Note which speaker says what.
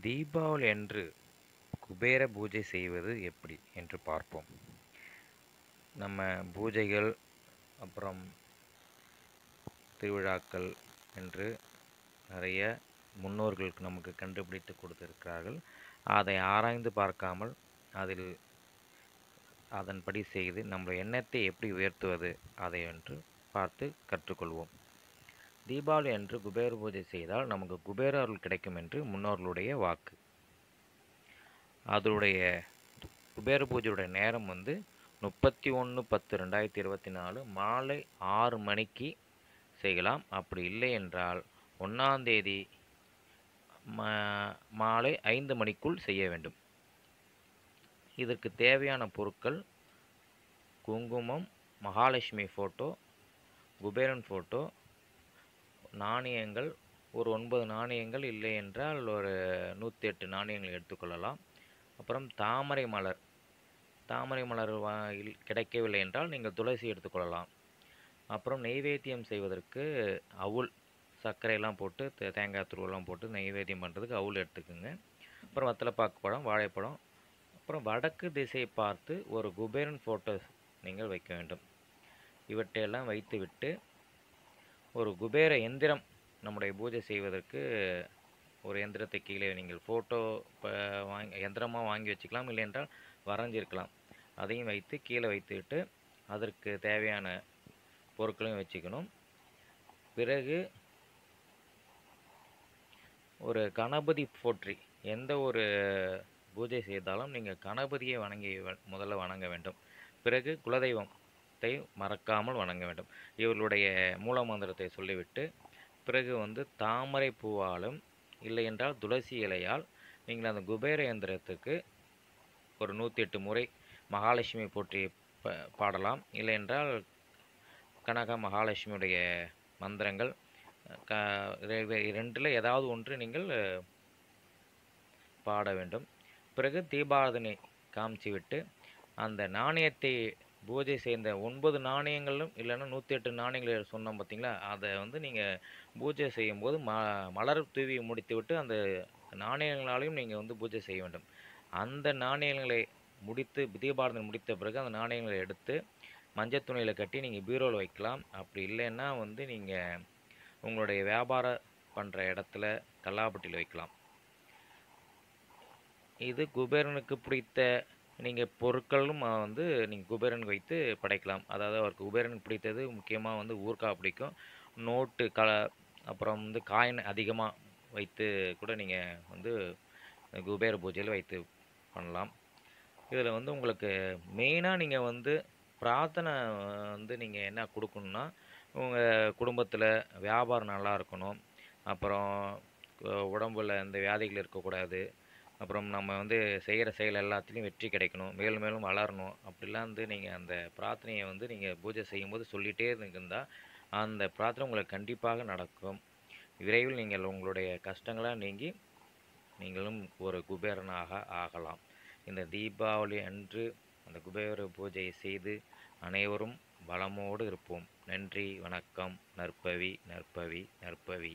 Speaker 1: தீபாவளி அன்று குபேர பூஜை செய்வது எப்படி என்று பார்ப்போம். நம்ம பூஜைகள், அப்புறம் திருவிழாக்கள் என்று நிறைய முன்னோர்களுக்கு நமக்கு கண்டுபிடித்து கொடுத்திருக்கிறார்கள். அதை ஆராய்ந்து பார்க்காமல் அதில் அதன்படி செய்து நம்ம எண்ணத்தை எப்படி உயர்த்துவது அதை என்று பார்த்து கற்றுக்கொள்வோம். தீபாவளி அன்று குபேர பூஜை செய்தால் நமக்கு குபேர அருள் கிடைக்கும் என்று முன்னோர்களுடைய வாக்கு. அதனுடைய குபேர பூஜையுடைய நேரம் 31/10/2024 மாலை 6 மணிக்கு செய்யலாம். அப்படி இல்லை என்றால் 1ஆம் தேதி மாலை 5 மணிக்குள் செய்ய வேண்டும். இதற்கு தேவையான பொருட்கள் குங்குமம், மகாலட்சுமி ஃபோட்டோ, குபேரன் ஃபோட்டோ, நாணயங்கள் ஒரு 9 நாணயங்கள், இல்லை என்றால் ஒரு 108 நாணயங்கள் எடுத்துக்கொள்ளலாம். அப்புறம் தாமரை மலர் கிடைக்கவில்லை என்றால் நீங்கள் துளசி எடுத்துக்கொள்ளலாம். அப்புறம் நெய்வேத்தியம் செய்வதற்கு அவுல், சர்க்கரையெல்லாம் போட்டு தேங்காய் துருவெல்லாம் போட்டு நெய்வேத்தியம் பண்ணுறதுக்கு அவுல் எடுத்துக்கோங்க. அப்புறம் வெத்தலைப்பாக்கு பழம், வாழைப்பழம், அப்புறம் வடக்கு திசை பார்த்து ஒரு குபேரன் ஃபோட்டோ நீங்கள் வைக்க வேண்டும். இவற்றையெல்லாம் வைத்துவிட்டு ஒரு குபேர எந்திரம், நம்முடைய பூஜை செய்வதற்கு ஒரு எந்திரத்தை கீழே நீங்கள் ஃபோட்டோ எந்திரமாக வாங்கி வச்சுக்கலாம், இல்லை என்றால் வரைஞ்சிருக்கலாம். அதையும் வைத்து கீழே வைத்துவிட்டு அதற்கு தேவையான பொருட்களையும் வச்சுக்கணும். பிறகு ஒரு கணபதி போற்றி, எந்த ஒரு பூஜை செய்தாலும் நீங்கள் கணபதியை முதல்ல வணங்க வேண்டும். பிறகு குலதெய்வத்தை மறக்காமல் வணங்க வேண்டும். இவர்களுடைய மூல மந்திரத்தை சொல்லிவிட்டு பிறகு தாமரை பூவாலும் இல்லை என்றால் துளசி இலையால் நீங்கள் அந்த குபேர யந்திரத்துக்கு ஒரு 108 முறை மகாலட்சுமி போற்றி பாடலாம். இல்லை என்றால் கனக மகாலட்சுமியுடைய மந்திரங்கள் இரண்டில் ஏதாவது ஒன்று நீங்கள் பாட வேண்டும். பிறகு தீபாராதனை காமிச்சு விட்டு அந்த நாணயத்தை பூஜை செய்த 9 நாணயங்களும் இல்லைன்னா 108 நாணயங்கள் சொன்னோம் பார்த்தீங்களா, அதை நீங்கள் பூஜை செய்யும்போது மலர் தூவி முடித்து விட்டு அந்த நாணயங்களாலையும் நீங்கள் பூஜை செய்ய வேண்டும். அந்த நாணயங்களை முடித்து தீபாராதனை முடித்த பிறகு அந்த நாணயங்களை எடுத்து மஞ்சள் துணியில் கட்டி நீங்கள் பீரோவில் வைக்கலாம். அப்படி இல்லைன்னா நீங்கள் உங்களுடைய வியாபாரம் பண்ணுற இடத்துல கல்லாப்பட்டியில் வைக்கலாம். இது குபேரனுக்கு பிடித்த நீங்கள் பொருட்களும் நீங்கள் குபேரனுக்கு வைத்து படைக்கலாம். அதாவது அவருக்கு குபேரனுக்கு பிடித்தது முக்கியமாக ஊர்க்காய் பிடிக்கும், நோட்டு அப்புறம் காயின் அதிகமாக வைத்து கூட நீங்கள் குபேர பூஜையில் வைத்து பண்ணலாம். இதில் உங்களுக்கு மெயினாக நீங்கள் பிரார்த்தனை நீங்கள் என்ன கொடுக்கணுன்னா, உங்கள் குடும்பத்தில் வியாபாரம் நல்லா இருக்கணும், அப்புறம் உடம்பில் எந்த வியாதிகள் இருக்கக்கூடாது, அப்புறம் நம்ம செய்கிற செயல் எல்லாத்துலேயும் வெற்றி கிடைக்கணும், மேலும் மேலும் வளரணும். அப்படிலாம் நீங்கள் அந்த பிரார்த்தனையை நீங்கள் பூஜை செய்யும்போது சொல்லிகிட்டே இருந்தால் அந்த பிரார்த்தனை உங்களுக்கு கண்டிப்பாக நடக்கும். விரைவில் நீங்கள் உங்களுடைய கஷ்டங்களை நீங்கி நீங்களும் ஒரு குபேரனாக ஆகலாம். இந்த தீபாவளி அன்று அந்த குபேர பூஜையை செய்து அனைவரும் வளமோடு இருப்போம். நன்றி, வணக்கம். நற்பவி நற்பவி நற்பவி.